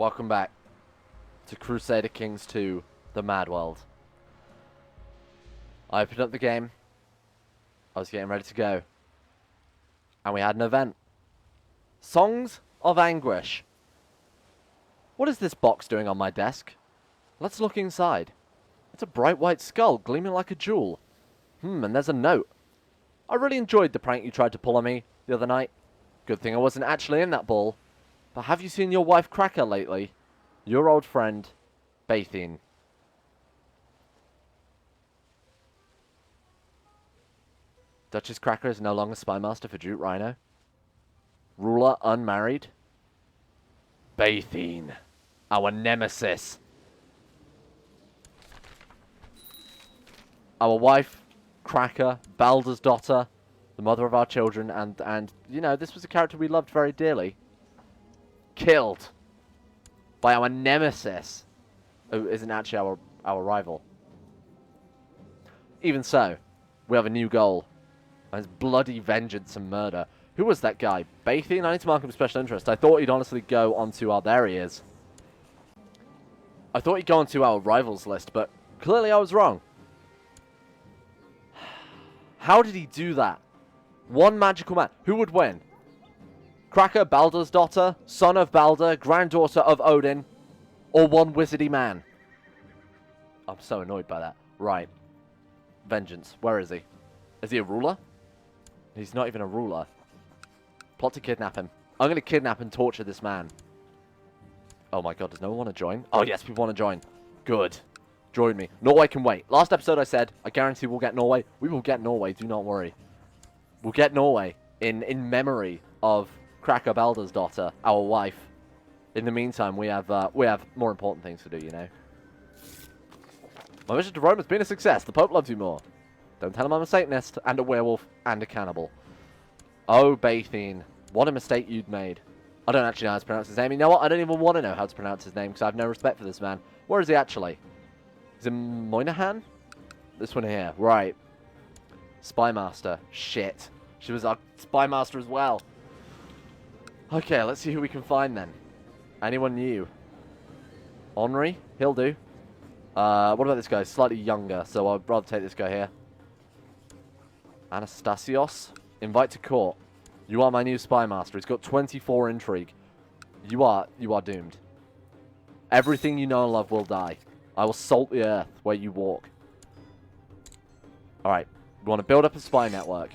Welcome back to Crusader Kings 2, The Mad World. I opened up the game. I was getting ready to go. And we had an event. Songs of Anguish. What is this box doing on my desk? Let's look inside. It's a bright white skull gleaming like a jewel. And there's a note. I really enjoyed the prank you tried to pull on me the other night. Good thing I wasn't actually in that ball. But have you seen your wife Cracker lately? Your old friend, Bathine. Duchess Cracker is no longer spymaster for Duke Rhino. Ruler unmarried. Bathine, our nemesis. Our wife, Cracker, Baldur's daughter, the mother of our children, and you know, this was a character we loved very dearly. Killed by our nemesis, who isn't actually our rival. Even so, we have a new goal. And it's bloody vengeance and murder. Who was that guy? Bathine? I need to mark him with special interest. I thought he'd honestly go onto our... There he is. I thought he'd go onto our rivals list, but clearly I was wrong. How did he do that? One magical man. Who would win? Cracker, Baldur's daughter, son of Baldur, granddaughter of Odin, or one wizardy man? I'm so annoyed by that. Right. Vengeance. Where is he? Is he a ruler? He's not even a ruler. Plot to kidnap him. I'm going to kidnap and torture this man. Oh my god, does no one want to join? Oh yes, people want to join. Good. Join me. Norway can wait. Last episode I said, I guarantee we'll get Norway. We will get Norway, do not worry. We'll get Norway in memory of Cracker Baldur's daughter, our wife. In the meantime, we have more important things to do, you know. My mission to Rome has been a success. The Pope loves you more. Don't tell him I'm a Satanist, and a werewolf, and a cannibal. Oh, Bathine. What a mistake you'd made. I don't actually know how to pronounce his name. You know what? I don't even want to know how to pronounce his name, because I have no respect for this man. Where is he actually? Is it Moynihan? This one here. Right. Spymaster. Shit. She was our Spymaster as well. Okay, let's see who we can find then. Anyone new? Henri? He'll do. What about this guy? Slightly younger, so I'd rather take this guy here. Anastasios, invite to court. You are my new spymaster. He's got 24 intrigue. You are doomed. Everything you know and love will die. I will salt the earth where you walk. Alright, we want to build up a spy network.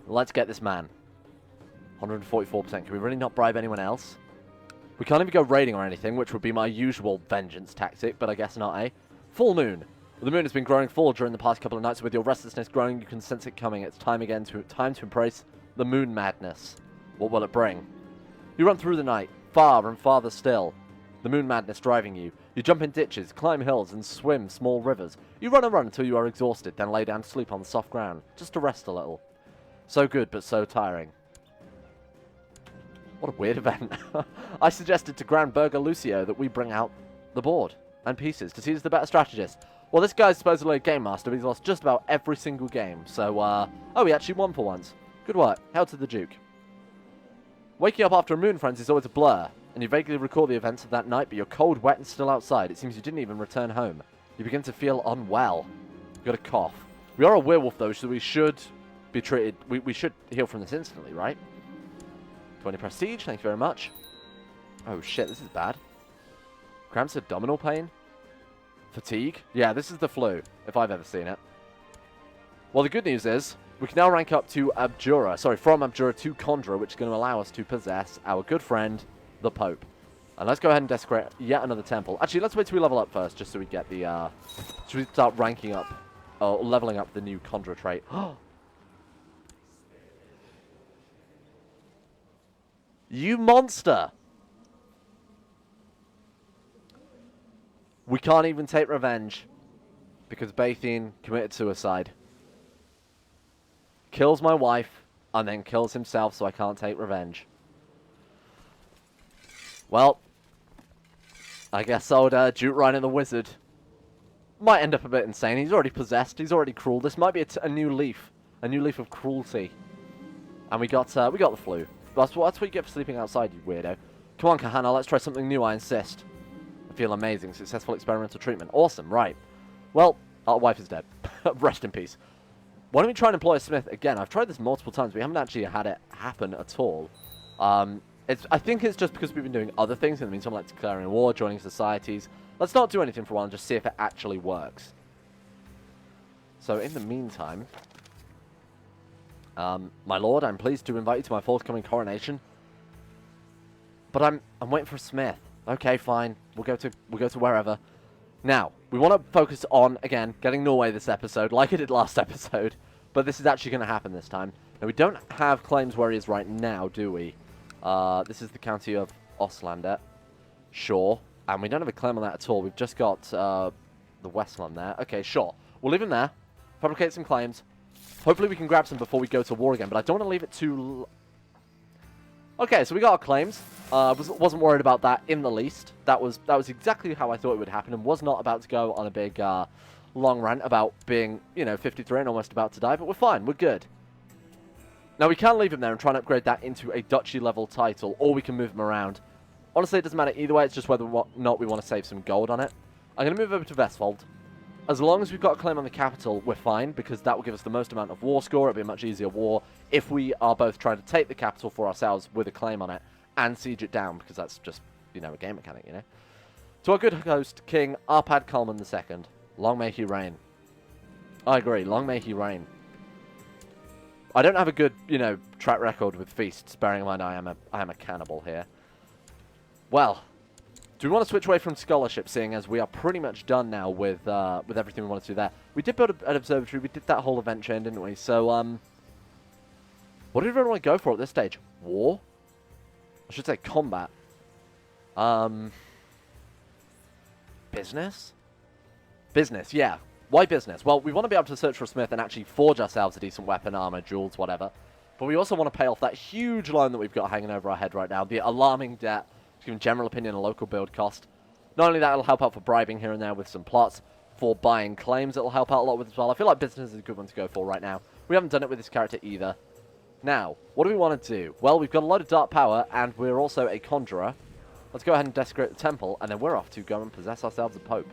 Let's get this man. 144%. Can we really not bribe anyone else? We can't even go raiding or anything, which would be my usual vengeance tactic, but I guess not, eh? Full moon. The moon has been growing full during the past couple of nights. With your restlessness growing, you can sense it coming. It's time to embrace the moon madness. What will it bring? You run through the night, far and farther still. The moon madness driving you. You jump in ditches, climb hills, and swim small rivers. You run and run until you are exhausted, then lay down to sleep on the soft ground, just to rest a little. So good, but so tiring. What a weird event. I suggested to Grand Burger Lucio that we bring out the board and pieces to see who's the better strategist. Well, this guy's supposedly a game master, but he's lost just about every single game. So, oh, he actually won for once. Good work. Hail to the Duke. Waking up after a moon frenzy is always a blur, and you vaguely recall the events of that night, but you're cold, wet, and still outside. It seems you didn't even return home. You begin to feel unwell. You got a cough. We are a werewolf, though, so we should be treated... We should heal from this instantly, right? 20 prestige, thank you very much. Oh, shit, this is bad. Cramps, abdominal pain. Fatigue? Yeah, this is the flu, if I've ever seen it. Well, the good news is, we can now rank up to Abjura. Sorry, from Abjura to Conjurer, which is going to allow us to possess our good friend, the Pope. And let's go ahead and desecrate yet another temple. Actually, let's wait till we level up first, just so we get the, should we start ranking up, or leveling up the new Conjurer trait. You monster! We can't even take revenge because Bathine committed suicide. Kills my wife and then kills himself, so I can't take revenge. Well, I guess old Duke Rhino the Wizard might end up a bit insane. He's already possessed. He's already cruel. This might be a new leaf of cruelty. And we got the flu. That's what you get for sleeping outside, you weirdo. Come on, Kahana, let's try something new, I insist. I feel amazing. Successful experimental treatment. Awesome, right. Well, our wife is dead. Rest in peace. Why don't we try and employ a smith again? I've tried this multiple times. We haven't actually had it happen at all. I think it's just because we've been doing other things in the meantime, like declaring war, joining societies. Let's not do anything for a while and just see if it actually works. So in the meantime, my lord, I'm pleased to invite you to my forthcoming coronation. But I'm waiting for a smith. Okay, fine. We'll go to wherever. Now, we want to focus on, again, getting Norway this episode, like I did last episode. But this is actually going to happen this time. Now, we don't have claims where he is right now, do we? This is the county of Ostlander. Sure. And we don't have a claim on that at all. We've just got the Westland there. Okay, sure. We'll leave him there. Fabricate some claims. Hopefully we can grab some before we go to war again. But I don't want to leave it too... Okay, so we got our claims. Wasn't worried about that in the least. That was exactly how I thought it would happen, and was not about to go on a big long rant about being, 53 and almost about to die, but we're fine. We're good. Now, we can leave him there and try and upgrade that into a duchy-level title, or we can move him around. Honestly, it doesn't matter either way. It's just whether or not we want to save some gold on it. I'm going to move over to Vestfold. As long as we've got a claim on the capital, we're fine, because that will give us the most amount of war score. It'll be a much easier war if we are both trying to take the capital for ourselves with a claim on it and siege it down, because that's just, a game mechanic, To our good host, King Arpad Kalman II. Long may he reign. I agree, long may he reign. I don't have a good, track record with feasts, bearing in mind I am a cannibal here. Well... Do we want to switch away from scholarship, seeing as we are pretty much done now with everything we want to do there? We did build an observatory. We did that whole event chain, didn't we? So, what do we really want to go for at this stage? War? I should say combat. Business? Business, yeah. Why business? Well, we want to be able to search for a smith and actually forge ourselves a decent weapon, armor, jewels, whatever. But we also want to pay off that huge loan that we've got hanging over our head right now, the alarming debt. Given general opinion and local build cost. Not only that, it'll help out for bribing here and there with some plots. For buying claims, it'll help out a lot with as well. I feel like business is a good one to go for right now. We haven't done it with this character either. Now, what do we want to do? Well, we've got a lot of dark power, and we're also a conjurer. Let's go ahead and desecrate the temple, and then we're off to go and possess ourselves a pope.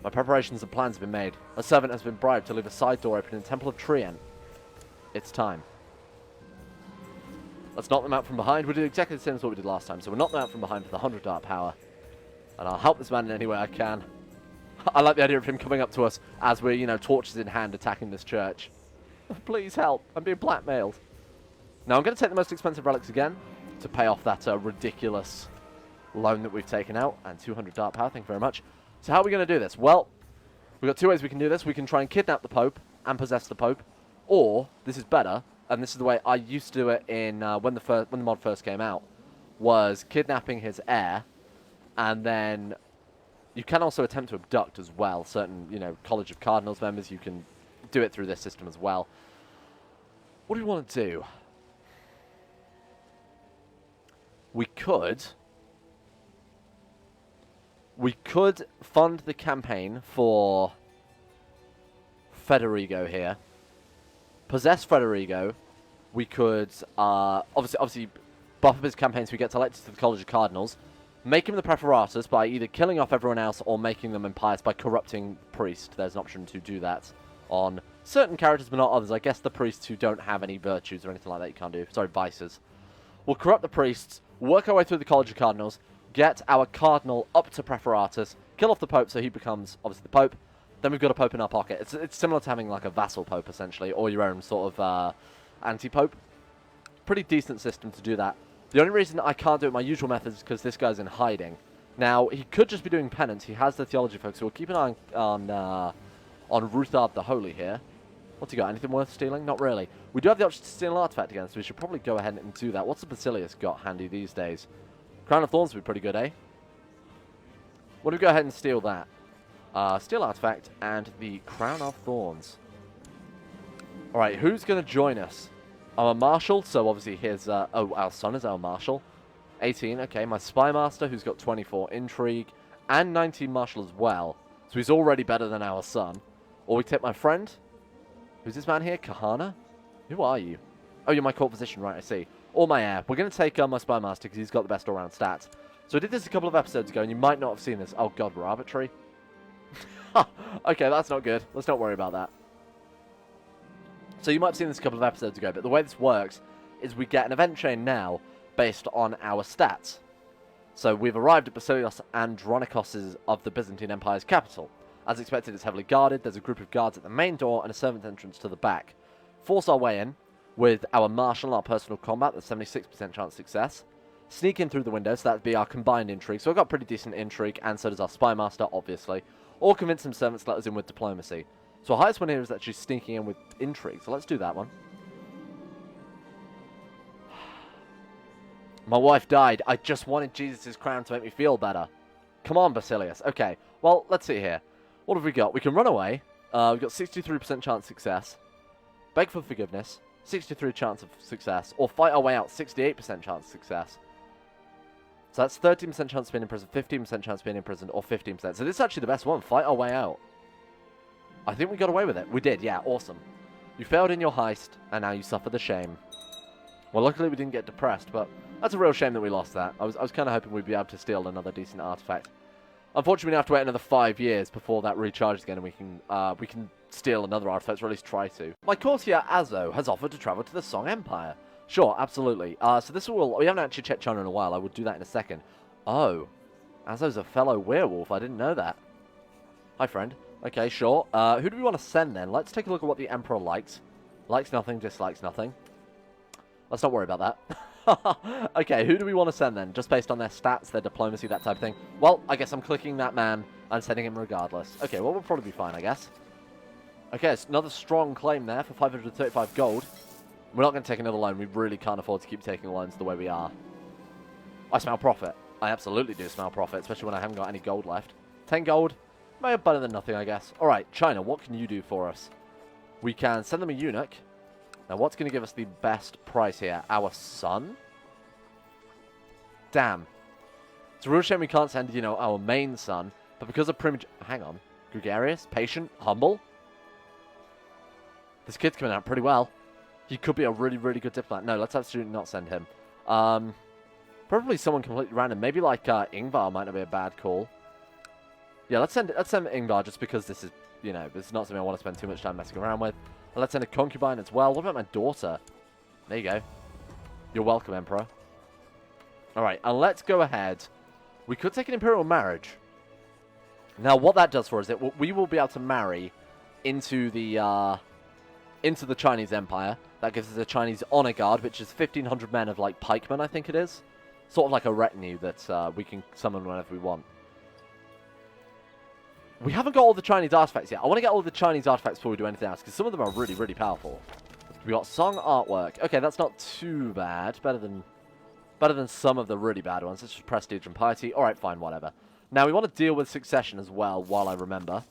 My preparations and plans have been made. A servant has been bribed to leave a side door open in the Temple of Trient. It's time. Let's knock them out from behind. We'll do exactly the same as what we did last time. So we'll knock them out from behind with 100 dark power. And I'll help this man in any way I can. I like the idea of him coming up to us as we're, torches in hand attacking this church. Please help. I'm being blackmailed. Now I'm going to take the most expensive relics again to pay off that ridiculous loan that we've taken out. And 200 dark power. Thank you very much. So how are we going to do this? Well, we've got two ways we can do this. We can try and kidnap the Pope and possess the Pope. Or, this is better... And this is the way I used to do it in when the mod first came out, was kidnapping his heir, and then you can also attempt to abduct as well. Certain, College of Cardinals members, you can do it through this system as well. What do we want to do? We could fund the campaign for Federigo here. Possess Federigo. We could obviously buff up his campaign so we get elected to the College of Cardinals. Make him the Preferatus by either killing off everyone else or making them impious by corrupting priest. There's an option to do that on certain characters but not others. I guess the priests who don't have any virtues or anything like that you can't do. Sorry, vices. We'll corrupt the priests, work our way through the College of Cardinals, get our Cardinal up to Preferatus, kill off the Pope so he becomes obviously the Pope. Then we've got a Pope in our pocket. It's similar to having like a vassal Pope, essentially, or your own sort of anti-Pope. Pretty decent system to do that. The only reason I can't do it my usual method is because this guy's in hiding. Now, he could just be doing penance. He has the theology folks, so we'll keep an eye on Ruthard the Holy here. What's he got? Anything worth stealing? Not really. We do have the option to steal an artifact again, so we should probably go ahead and do that. What's the Basilius got handy these days? Crown of Thorns would be pretty good, eh? Why don't we go ahead and steal that? Steel artifact and the Crown of Thorns. Alright, who's going to join us? I'm a marshal, so obviously here's... our son is our marshal. 18, okay. My spy master, who's got 24 intrigue, and 19 marshal as well. So he's already better than our son. Or we take my friend. Who's this man here? Kahana? Who are you? Oh, you're my court physician, right, I see. or my heir. We're going to take my Spy Master because he's got the best all-round stats. So I did this a couple of episodes ago, and you might not have seen this. Oh, God, we're arbitrary. Okay, that's not good. Let's not worry about that. So you might have seen this a couple of episodes ago, but the way this works is we get an event chain now based on our stats. So we've arrived at Basilios Andronikos' of the Byzantine Empire's capital. As expected, it's heavily guarded. There's a group of guards at the main door and a servant entrance to the back. Force our way in with our martial and our personal combat. That's 76% chance of success. Sneak in through the window, so that'd be our combined intrigue. So we've got pretty decent intrigue, and so does our Spy Master, obviously. Or convince some servants to let us in with diplomacy. So our highest one here is actually sneaking in with intrigue. So let's do that one. My wife died. I just wanted Jesus' crown to make me feel better. Come on, Basilius. Okay, well, let's see here. What have we got? We can run away. We've got 63% chance of success. Beg for forgiveness. 63 chance of success. Or fight our way out. 68% chance of success. So that's 13% chance of being in prison, 15% chance of being in prison, or 15%. So this is actually the best one. Fight our way out. I think we got away with it. We did, yeah, awesome. You failed in your heist, and now you suffer the shame. Well, luckily we didn't get depressed, but that's a real shame that we lost that. I was kind of hoping we'd be able to steal another decent artifact. Unfortunately, we have to wait another 5 years before that recharges again, and we can steal another artifact, or at least try to. My courtier, Azo, has offered to travel to the Song Empire. Sure, absolutely. So this will... We haven't actually checked China in a while. I will do that in a second. Oh. Azo's a fellow werewolf. I didn't know that. Hi, friend. Okay, sure. Who do we want to send, then? Let's take a look at what the Emperor likes. Likes nothing, dislikes nothing. Let's not worry about that. Okay, who do we want to send, then? Just based on their stats, their diplomacy, that type of thing. Well, I guess I'm clicking that man and sending him regardless. Okay, well, we'll probably be fine, I guess. Okay, it's another strong claim there for 535 gold. We're not going to take another loan. We really can't afford to keep taking loans the way we are. I smell profit. I absolutely do smell profit, especially when I haven't got any gold left. 10 gold. May have better than nothing, I guess. All right, China, what can you do for us? We can send them a eunuch. Now, what's going to give us the best price here? Our son? Damn. It's a real shame we can't send, you know, our main son. But because of primage... Hang on. Gregarious? Patient? Humble? This kid's coming out pretty well. He could be a really, really good diplomat. No, let's absolutely not send him. Probably someone completely random. Maybe like Ingvar might not be a bad call. Yeah, let's send Ingvar just because this is, you know, this is not something I want to spend too much time messing around with. And let's send a concubine as well. What about my daughter? There you go. You're welcome, Emperor. Alright, and let's go ahead. We could take an Imperial Marriage. Now, what that does for us is that we will be able to marry into the Chinese Empire. That gives us a Chinese honor guard, which is 1,500 men of, like, pikemen, I think it is. Sort of like a retinue that we can summon whenever we want. We haven't got all the Chinese artifacts yet. I want to get all the Chinese artifacts before we do anything else, because some of them are really, really powerful. We got song artwork. Okay, that's not too bad. Better than some of the really bad ones. It's just prestige and piety. Alright, fine, whatever. Now, we want to deal with succession as well, while I remember.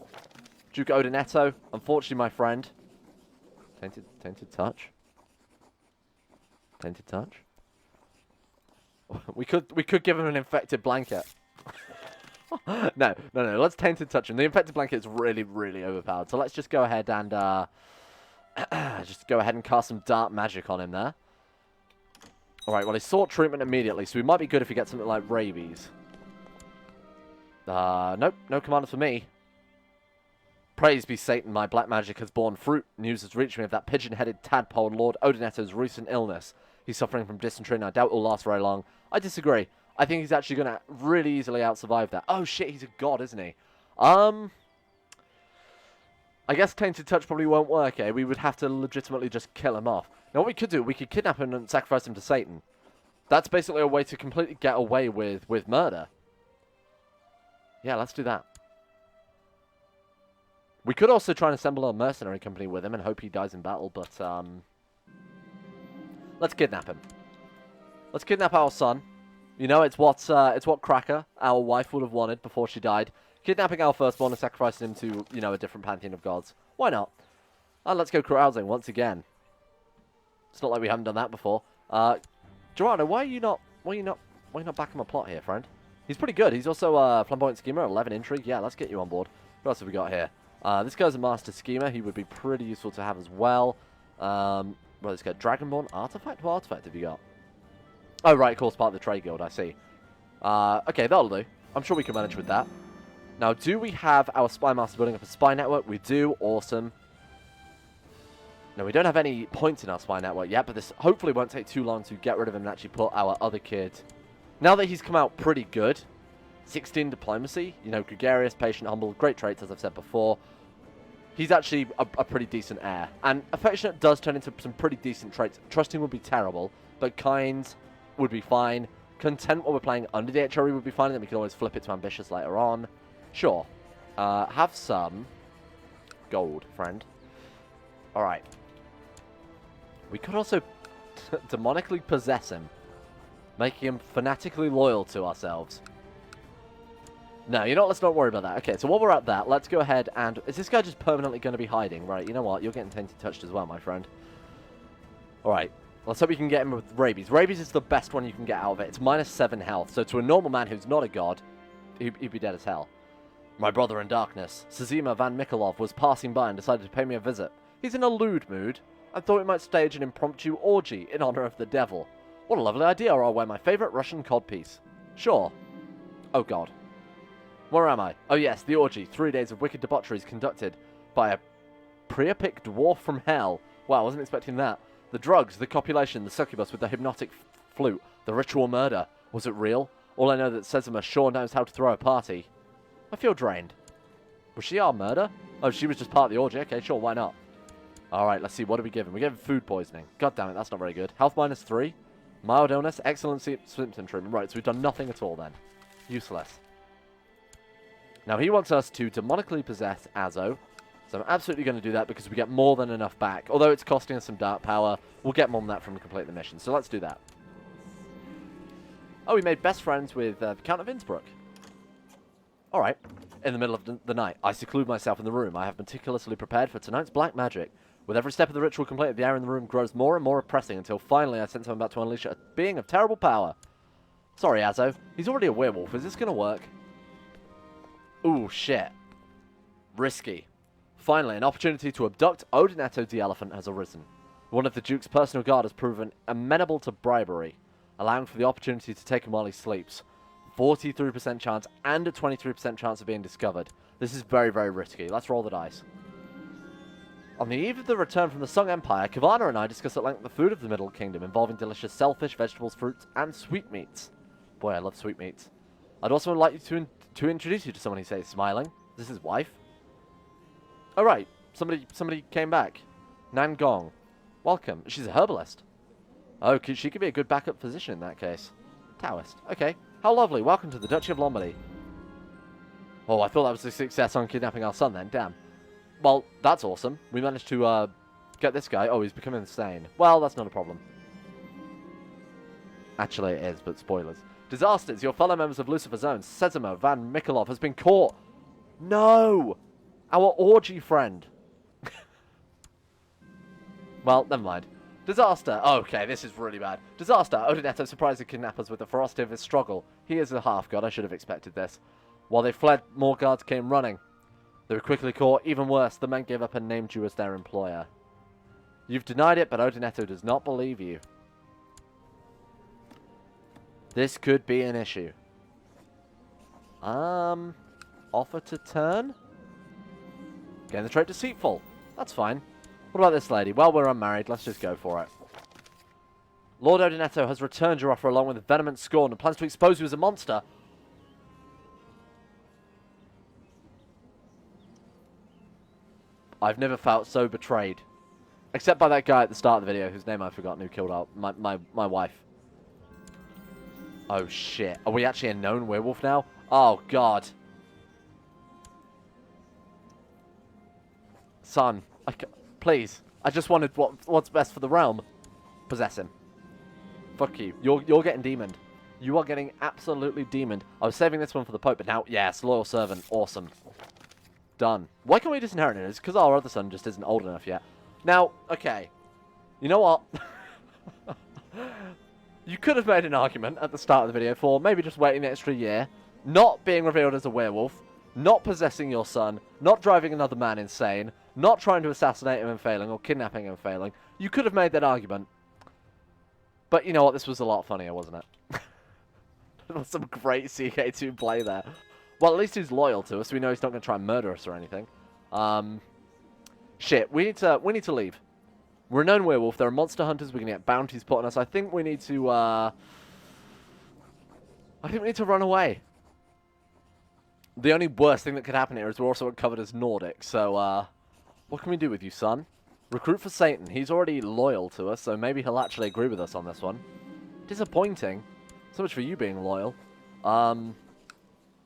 Duke Odinetto, unfortunately, my friend. Tainted touch. Tainted touch. We could give him an infected blanket. No. Let's tainted touch him. The infected blanket is really, really overpowered. So let's just go ahead and cast some dark magic on him there. All right. Well, he sought treatment immediately, so we might be good if we get something like rabies. Nope. No commanders for me. Praise be Satan, my black magic has borne fruit. News has reached me of that pigeon-headed tadpole Lord Odinetto's recent illness. He's suffering from dysentery, and I doubt it will last very long. I disagree. I think he's actually going to really easily out-survive that. Oh, shit, he's a god, isn't he? I guess Tainted Touch probably won't work, eh? We would have to legitimately just kill him off. Now, what we could do, we could kidnap him and sacrifice him to Satan. That's basically a way to completely get away with murder. Yeah, let's do that. We could also try and assemble a mercenary company with him and hope he dies in battle, but, let's kidnap him. Let's kidnap our son. You know, it's what Cracker, our wife, would have wanted before she died. Kidnapping our firstborn and sacrificing him to, you know, a different pantheon of gods. Why not? And let's go carousing once again. It's not like we haven't done that before. Gerardo, why are you not backing my plot here, friend? He's pretty good. He's also a flamboyant schemer, 11 intrigue. Yeah, let's get you on board. What else have we got here? This guy's a master schemer. He would be pretty useful to have as well. Well, let's go Dragonborn artifact. What artifact have you got? Oh, right, of course, part of the trade guild, I see. Okay, that'll do. I'm sure we can manage with that. Now, do we have our spy master building up a spy network? We do. Awesome. No, we don't have any points in our spy network yet, but this hopefully won't take too long to get rid of him and actually put our other kid. Now that he's come out pretty good, 16 diplomacy, you know, gregarious, patient, humble, great traits, as I've said before. He's actually a pretty decent heir. And affectionate does turn into some pretty decent traits. Trusting would be terrible, but kind would be fine. Content while we're playing under the HRE would be fine, and then we can always flip it to ambitious later on. Sure. Have some gold, friend. Alright. We could also demonically possess him, making him fanatically loyal to ourselves. No, you know what? Let's not worry about that. Okay, so while we're at that, let's go ahead and... Is this guy just permanently going to be hiding? Right, you know what? You're getting tainted touched as well, my friend. Alright, let's hope we can get him with rabies. Rabies is the best one you can get out of it. It's -7 health, so to a normal man who's not a god, he'd be dead as hell. My brother in darkness, Sazima Van Mikolov, was passing by and decided to pay me a visit. He's in a lewd mood. I thought we might stage an impromptu orgy in honor of the devil. What a lovely idea, or I'll wear my favorite Russian codpiece. Sure. Oh god. Where am I? Oh yes, the orgy. 3 days of wicked debaucheries conducted by a Priapic dwarf from hell. Wow, I wasn't expecting that. The drugs, the copulation, the succubus with the hypnotic flute, the ritual murder. Was it real? All I know that Sezima sure knows how to throw a party. I feel drained. Was she our murder? Oh, she was just part of the orgy. Okay, sure, why not? Alright, let's see. What are we giving? We gave food poisoning. God damn it, that's not very good. Health -3. Mild illness. Excellent symptom treatment. Right, so we've done nothing at all then. Useless. Now, he wants us to demonically possess Azo. So I'm absolutely going to do that because we get more than enough back. Although it's costing us some dark power, we'll get more than that from completing the mission. So let's do that. Oh, we made best friends with the Count of Innsbruck. Alright. In the middle of the night, I seclude myself in the room. I have meticulously prepared for tonight's black magic. With every step of the ritual completed, the air in the room grows more and more oppressing until finally I sense I'm about to unleash a being of terrible power. Sorry, Azo. He's already a werewolf. Is this going to work? Ooh, shit. Risky. Finally, an opportunity to abduct Odinetto the Elephant has arisen. One of the Duke's personal guard has proven amenable to bribery, allowing for the opportunity to take him while he sleeps. 43% chance and a 23% chance of being discovered. This is very, very risky. Let's roll the dice. On the eve of the return from the Song Empire, Kavana and I discuss at length the food of the Middle Kingdom, involving delicious shellfish, vegetables, fruits, and sweetmeats. Boy, I love sweetmeats. I'd also like you to introduce you to someone, he says, smiling. Is this his wife? Oh, right. Somebody came back. Nan Gong. Welcome. She's a herbalist. Oh, she could be a good backup physician in that case. Taoist. Okay. How lovely. Welcome to the Duchy of Lombardy. Oh, I thought that was a success on kidnapping our son then. Damn. Well, that's awesome. We managed to get this guy. Oh, he's becoming insane. Well, that's not a problem. Actually, it is, but spoilers. Disasters. Your fellow members of Lucifer's Own, Sezima Van Mikolov, has been caught. No! Our orgy friend. Well, never mind. Disaster. Oh, okay, this is really bad. Disaster. Odinetto surprised the kidnappers with the ferocity of his struggle. He is a half-god. I should have expected this. While they fled, more guards came running. They were quickly caught. Even worse, the men gave up and named you as their employer. You've denied it, but Odinetto does not believe you. This could be an issue. Offer to turn? Getting the trait deceitful. That's fine. What about this lady? Well, we're unmarried. Let's just go for it. Lord Odinetto has returned your offer along with vehement scorn and plans to expose you as a monster. I've never felt so betrayed. Except by that guy at the start of the video, whose name I've forgotten, who killed our, my wife. Oh, shit. Are we actually a known werewolf now? Oh, God. Son, please. I just wanted what's best for the realm. Possess him. Fuck you. You're getting demoned. You are getting absolutely demoned. I was saving this one for the Pope, but now, yes, loyal servant. Awesome. Done. Why can't we disinherit it? It's because our other son just isn't old enough yet. Now, okay. You know what? You could have made an argument at the start of the video for maybe just waiting an extra year, not being revealed as a werewolf, not possessing your son, not driving another man insane, not trying to assassinate him and failing, or kidnapping him and failing. You could have made that argument. But you know what? This was a lot funnier, wasn't it? There was some great CK2 play there. Well, at least he's loyal to us. So we know he's not going to try and murder us or anything. Shit, we need to leave. We're a known werewolf. There are monster hunters. We can get bounties put on us. I think we need to run away. The only worst thing that could happen here is we're also covered as Nordic. So, what can we do with you, son? Recruit for Satan. He's already loyal to us, so maybe he'll actually agree with us on this one. Disappointing. So much for you being loyal.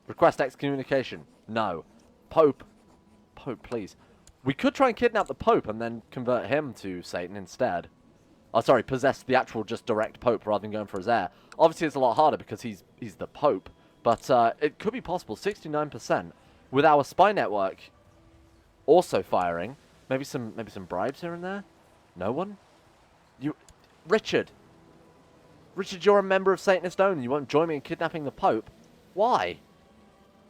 Request excommunication. No. Pope. Pope, please. We could try and kidnap the Pope and then convert him to Satan instead. Oh, sorry, possess the actual just direct Pope rather than going for his heir. Obviously, it's a lot harder because he's the Pope. But it could be possible. 69% with our spy network also firing. Maybe some bribes here and there. No one. Richard, you're a member of Satanist Own. You won't join me in kidnapping the Pope. Why?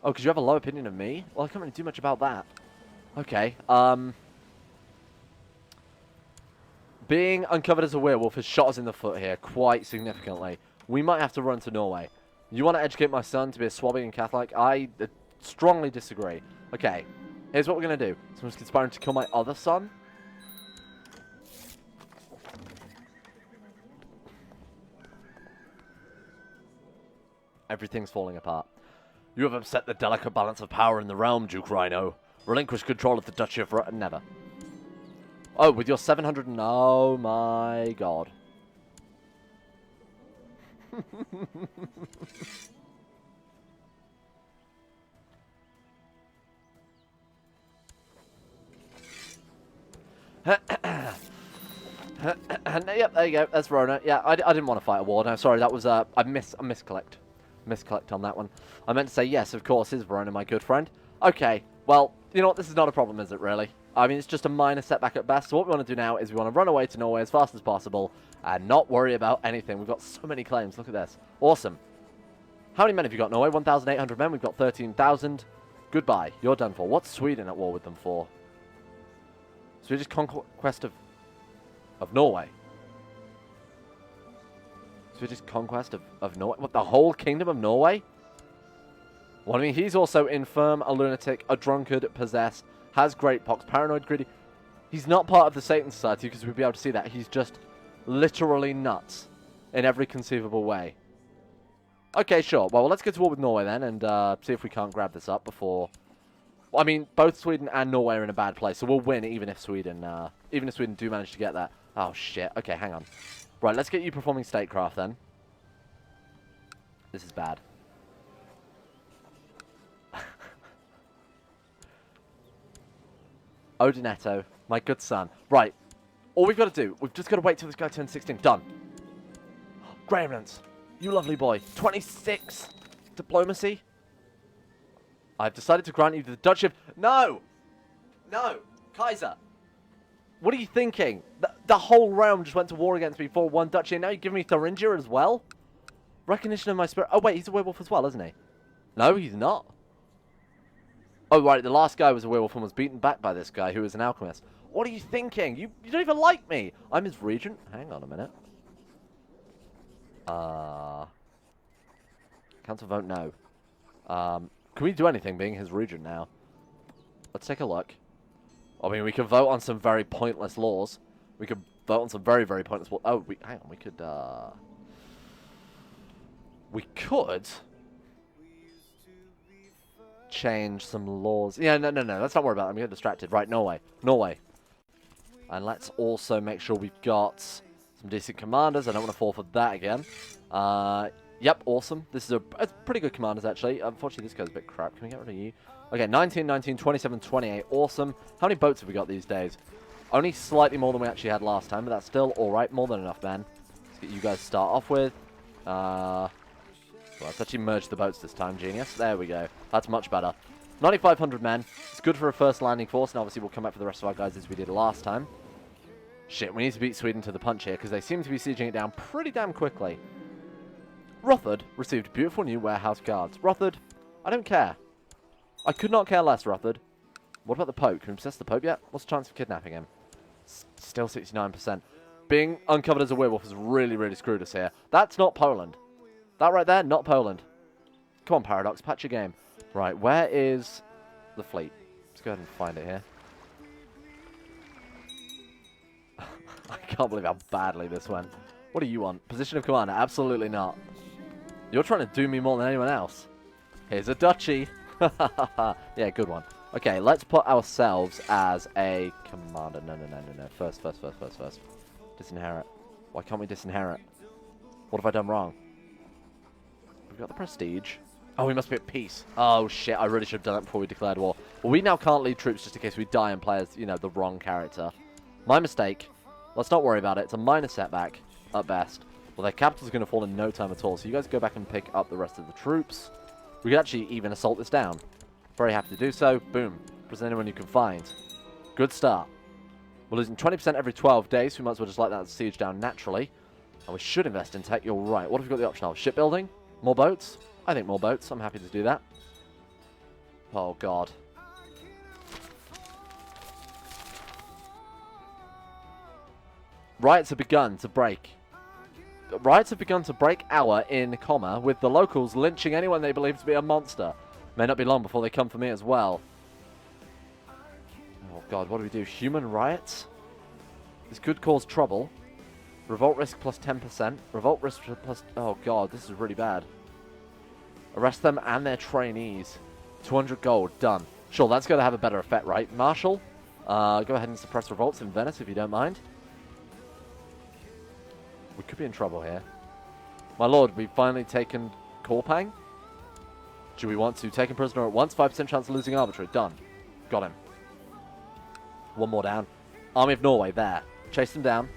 Oh, because you have a low opinion of me? Well, I can't really do much about that. Okay. Being uncovered as a werewolf has shot us in the foot here quite significantly. We might have to run to Norway. You want to educate my son to be a Swabian Catholic? I strongly disagree. Okay, here's what we're going to do. Someone's conspiring to kill my other son. Everything's falling apart. You have upset the delicate balance of power in the realm, Duke Rhino. Relinquish control of the Duchy of Never. Oh, with your 700... Oh, my God. Yep, there you go. That's Rona. Yeah, I didn't want to fight a war. No, sorry, that was a miscollect. Miscollect on that one. I meant to say yes, of course, is Verona my good friend. Okay, well, you know what? This is not a problem, is it, really? I mean, it's just a minor setback at best. So what we want to do now is we want to run away to Norway as fast as possible and not worry about anything. We've got so many claims. Look at this. Awesome. How many men have you got, Norway? 1,800 men. We've got 13,000. Goodbye. You're done for. What's Sweden at war with them for? Swedish conquest of Norway. Swedish conquest of Norway? What, the whole kingdom of Norway? Well, I mean, he's also infirm, a lunatic, a drunkard, possessed, has great pox, paranoid, greedy. He's not part of the Satan Society because we'd be able to see that. He's just literally nuts in every conceivable way. Okay, sure. Well, let's get to war with Norway then and see if we can't grab this up before... Well, I mean, both Sweden and Norway are in a bad place, so we'll win even if Sweden do manage to get that. Oh, shit. Okay, hang on. Right, let's get you performing statecraft then. This is bad. Odinetto, my good son. Right, all we've got to do, we've just got to wait till this guy turns 16. Done. Gremlins, you lovely boy. 26. Diplomacy. I've decided to grant you the Duchy of... No! No! Kaiser! What are you thinking? The whole realm just went to war against me for one duchy, and now you're giving me Thuringia as well? Recognition of my spirit... Oh, wait, he's a werewolf as well, isn't he? No, he's not. Oh, right, the last guy was a werewolf and was beaten back by this guy who is an alchemist. What are you thinking? You don't even like me. I'm his regent. Hang on a minute. Council vote no. Can we do anything being his regent now? Let's take a look. I mean, we could vote on some very pointless laws. We could vote on some very, very pointless... Oh, hang on. We could... We could... change some laws. Yeah, no. Let's not worry about it. I'm getting distracted. Right, Norway. And let's also make sure we've got some decent commanders. I don't want to fall for that again. Yep, awesome. This is it's pretty good commanders, actually. Unfortunately, this guy's a bit crap. Can we get rid of you? Okay, 19, 19, 27, 28. Awesome. How many boats have we got these days? Only slightly more than we actually had last time, but that's still alright. More than enough, man. Let's get you guys to start off with. Well, let's actually merge the boats this time, genius. There we go. That's much better. 9,500 men. It's good for a first landing force, and obviously we'll come back for the rest of our guys as we did last time. Shit, we need to beat Sweden to the punch here, because they seem to be sieging it down pretty damn quickly. Rutherford received beautiful new warehouse guards. Rutherford, I don't care. I could not care less, Rutherford. What about the Pope? Can we possess the Pope yet? What's the chance of kidnapping him? Still 69%. Being uncovered as a werewolf has really, really screwed us here. That's not Poland. That right there, not Poland. Come on, Paradox, patch your game. Right, where is the fleet? Let's go ahead and find it here. I can't believe how badly this went. What do you want? Position of commander? Absolutely not. You're trying to do me more than anyone else. Here's a duchy. Yeah, good one. Okay, let's put ourselves as a commander. No. First. Disinherit. Why can't we disinherit? What have I done wrong? We've got the prestige. Oh, we must be at peace. Oh, shit. I really should have done that before we declared war. Well, we now can't lead troops just in case we die and play as, you know, the wrong character. My mistake. Let's not worry about it. It's a minor setback, at best. Well, their capital's going to fall in no time at all. So you guys go back and pick up the rest of the troops. We could actually even assault this down. Very happy to do so. Boom. Present anyone you can find. Good start. We're losing 20% every 12 days. So we might as well just let that siege down naturally. And we should invest in tech. You're right. What have we got the option of? Shipbuilding? More boats? I think more boats. I'm happy to do that. Oh, God. Riots have begun to break. Riots have begun to break our in comma, with the locals lynching anyone they believe to be a monster. May not be long before they come for me as well. Oh, God, what do we do? Human riots? This could cause trouble. Revolt risk plus 10%. Revolt risk plus... Oh, God, this is really bad. Arrest them and their trainees. 200 gold. Done. Sure, that's going to have a better effect, right? Marshal, go ahead and suppress revolts in Venice if you don't mind. We could be in trouble here. My lord, we've finally taken Korpang. Do we want to take him prisoner at once? 5% chance of losing arbitrary. Done. Got him. One more down. Army of Norway, there. Chase them down.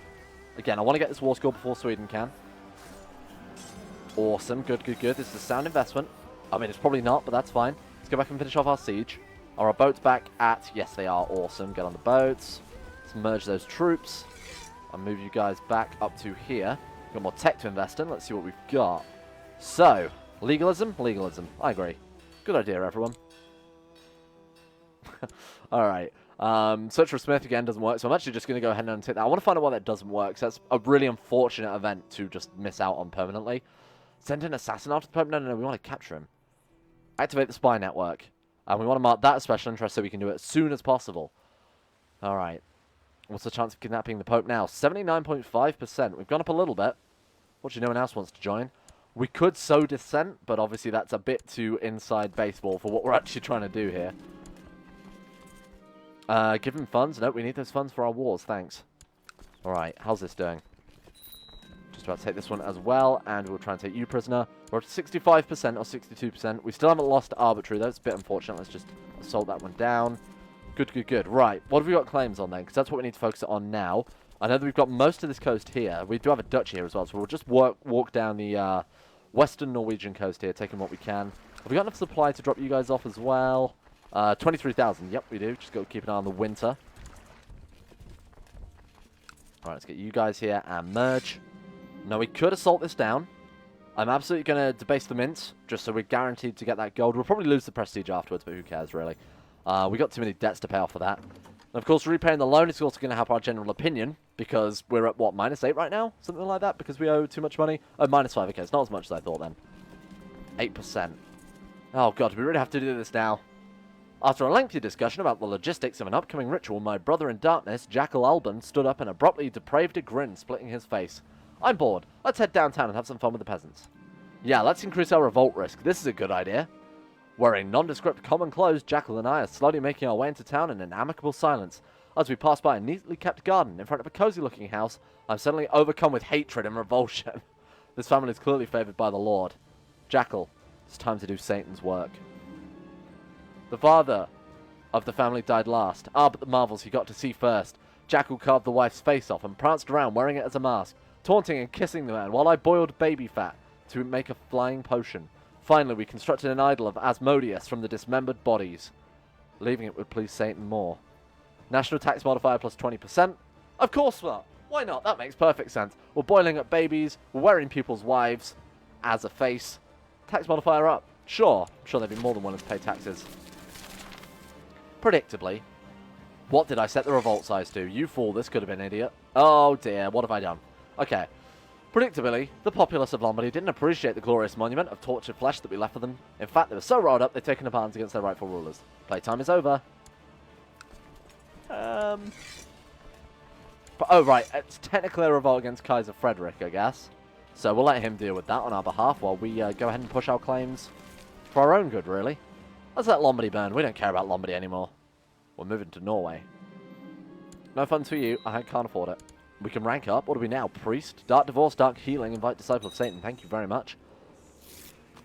Again, I want to get this war score before Sweden can. Awesome. Good. This is a sound investment. I mean, it's probably not, but that's fine. Let's go back and finish off our siege. Are our boats back at... Yes, they are. Awesome. Get on the boats. Let's merge those troops. I'll move you guys back up to here. Got more tech to invest in. Let's see what we've got. So, legalism? Legalism. I agree. Good idea, everyone. Alright. Search for a smith again doesn't work, so I'm actually just going to go ahead and take that. I want to find out why that doesn't work, so that's a really unfortunate event to just miss out on permanently. Send an assassin after the Pope? No, we want to capture him. Activate the spy network. And we want to mark that as special interest so we can do it as soon as possible. Alright. What's the chance of kidnapping the Pope now? 79.5%. We've gone up a little bit. Fortunately, no one else wants to join. We could sow dissent, but obviously that's a bit too inside baseball for what we're actually trying to do here. Give him funds. No, we need those funds for our wars. Thanks. Alright, how's this doing? Just about to take this one as well, and we'll try and take you prisoner. We're at 65% or 62%. We still haven't lost arbitrary, though. It's a bit unfortunate. Let's just assault that one down. Good. Right, what have we got claims on then? Because that's what we need to focus on now. I know that we've got most of this coast here. We do have a duchy here as well, so we'll just walk down the western Norwegian coast here, taking what we can. Have we got enough supply to drop you guys off as well? 23,000. Yep, we do. Just got to keep an eye on the winter. Alright, let's get you guys here and merge. Now, we could assault this down. I'm absolutely going to debase the mint, just so we're guaranteed to get that gold. We'll probably lose the prestige afterwards, but who cares, really? We got too many debts to pay off for that. And of course, repaying the loan is also going to help our general opinion, because we're at, what, -8 right now? Something like that, because we owe too much money? Oh, -5. Okay, it's not as much as I thought then. 8%. Oh, God, we really have to do this now. After a lengthy discussion about the logistics of an upcoming ritual, my brother in darkness, Jackal Alban, stood up and abruptly depraved a grin, splitting his face. I'm bored. Let's head downtown and have some fun with the peasants. Yeah, let's increase our revolt risk. This is a good idea. Wearing nondescript common clothes, Jackal and I are slowly making our way into town in an amicable silence. As we pass by a neatly kept garden in front of a cozy-looking house, I'm suddenly overcome with hatred and revulsion. This family is clearly favoured by the Lord. Jackal, it's time to do Satan's work. The father of the family died last. Ah, but the marvels he got to see first. Jackal carved the wife's face off and pranced around wearing it as a mask, taunting and kissing the man while I boiled baby fat to make a flying potion. Finally, we constructed an idol of Asmodeus from the dismembered bodies. Leaving it would please Satan more. National tax modifier plus 20%? Of course not. Why not? That makes perfect sense. We're boiling up babies, we're wearing people's wives as a face. Tax modifier up. Sure. I'm sure they'd be more than willing to pay taxes. Predictably. What did I set the revolt size to? You fool, this could have been an idiot. Oh dear, what have I done? Okay. Predictably, the populace of Lombardy didn't appreciate the glorious monument of tortured flesh that we left for them. In fact, they were so riled up, they'd taken up arms against their rightful rulers. Playtime is over. But, oh, right, it's technically a revolt against Kaiser Frederick, I guess. So we'll let him deal with that on our behalf while we go ahead and push our claims for our own good, really. Let's let Lombardy burn. We don't care about Lombardy anymore. We're moving to Norway. No funds for you. I can't afford it. We can rank up. What are we now? Priest, Dark Divorce, Dark Healing, Invite Disciple of Satan. Thank you very much.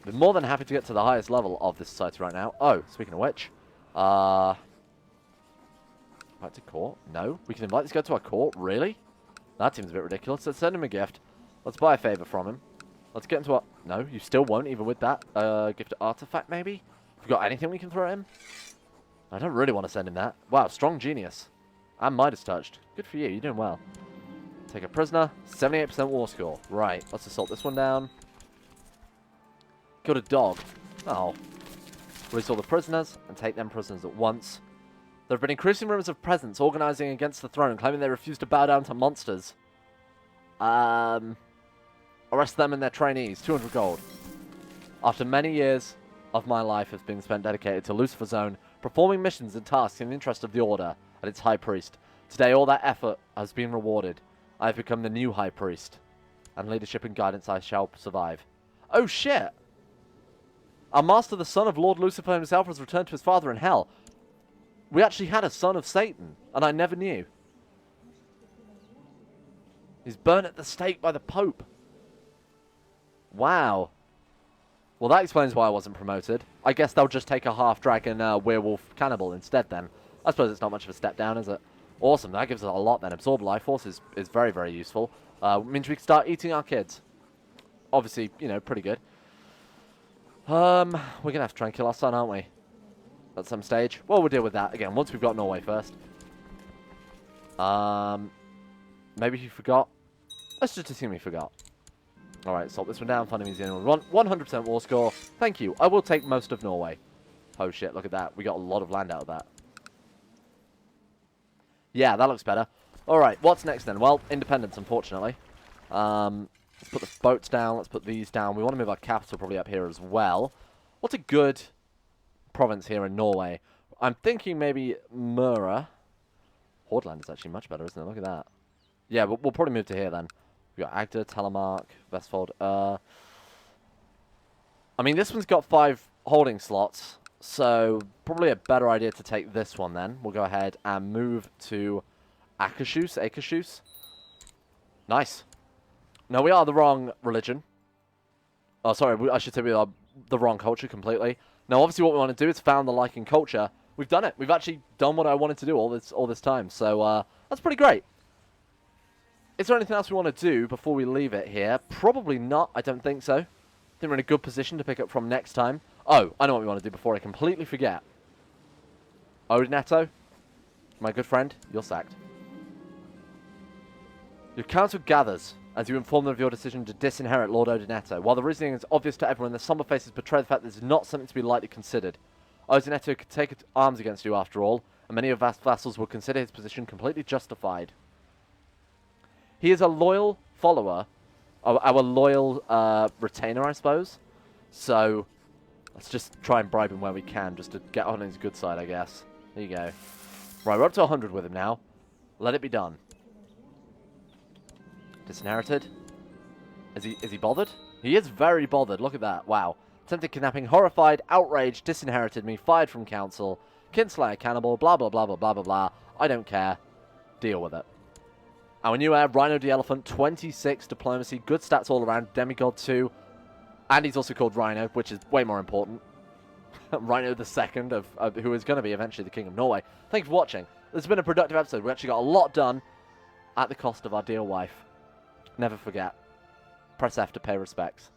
We're more than happy to get to the highest level of this society right now. Oh, speaking of which. Invite to court? No. We can invite this guy to our court? Really? That seems a bit ridiculous. Let's send him a gift. Let's buy a favor from him. Let's get him to our... No, you still won't, even with that. Gift an artifact, maybe? Have we got anything we can throw at him? I don't really want to send him that. Wow, strong genius. And Midas touched. Good for you. You're doing well. Take a prisoner. 78% war score. Right. Let's assault this one down. Killed a dog. Oh. Release all the prisoners and take them prisoners at once. There have been increasing rumors of peasants organizing against the throne, claiming they refuse to bow down to monsters. Arrest them and their trainees. 200 gold. After many years of my life has been spent dedicated to Lucifer's Zone, performing missions and tasks in the interest of the Order and its High Priest. Today, all that effort has been rewarded. I have become the new High Priest, and leadership and guidance I shall survive. Oh, shit! Our master, the son of Lord Lucifer himself, has returned to his father in hell. We actually had a son of Satan, and I never knew. He's burnt at the stake by the Pope. Wow. Well, that explains why I wasn't promoted. I guess they'll just take a half-dragon werewolf cannibal instead, then. I suppose it's not much of a step down, is it? Awesome, that gives us a lot then. Absorb life force is very, very useful. Means we can start eating our kids. Obviously, you know, pretty good. We're going to have to try and kill our son, aren't we? At some stage. Well, we'll deal with that again once we've got Norway first. Maybe he forgot. Let's just assume he forgot. Alright, salt this one down. Funding means the only one. 100% war score. Thank you. I will take most of Norway. Oh shit, look at that. We got a lot of land out of that. Yeah, that looks better. Alright, what's next then? Well, independence, unfortunately. Let's put the boats down. Let's put these down. We want to move our capital probably up here as well. What's a good province here in Norway? I'm thinking maybe Mura. Hordaland is actually much better, isn't it? Look at that. Yeah, we'll probably move to here then. We've got Agder, Telemark, Vestfold. I mean, this one's got 5 holding slots. So, probably a better idea to take this one then. We'll go ahead and move to Aquisition. Nice. No, we are the wrong religion. Oh, sorry, I should say we are the wrong culture completely. Now, obviously what we want to do is found the liking culture. We've done it. We've actually done what I wanted to do all this time. So, that's pretty great. Is there anything else we want to do before we leave it here? Probably not. I don't think so. I think we're in a good position to pick up from next time. Oh, I know what we want to do before I completely forget. Odinetto, my good friend, you're sacked. Your council gathers as you inform them of your decision to disinherit Lord Odinetto. While the reasoning is obvious to everyone, the somber faces betray the fact that this is not something to be lightly considered. Odinetto could take arms against you after all, and many of his vassals will consider his position completely justified. He is a loyal follower, our loyal retainer, I suppose. So, let's just try and bribe him where we can, just to get on his good side, I guess. There you go. Right, we're up to 100 with him now. Let it be done. Disinherited. Is he bothered? He is very bothered. Look at that. Wow. Attempted kidnapping, horrified, outraged, disinherited me, fired from council, kinslayer, cannibal, blah, blah, blah, blah, blah, blah, blah. I don't care. Deal with it. Our new heir, Rhino the Elephant, 26 diplomacy, good stats all around, demigod 2. And he's also called Rhino, which is way more important. Rhino the Second, who is going to be eventually the King of Norway. Thank you for watching. This has been a productive episode. We actually got a lot done at the cost of our dear wife. Never forget. Press F to pay respects.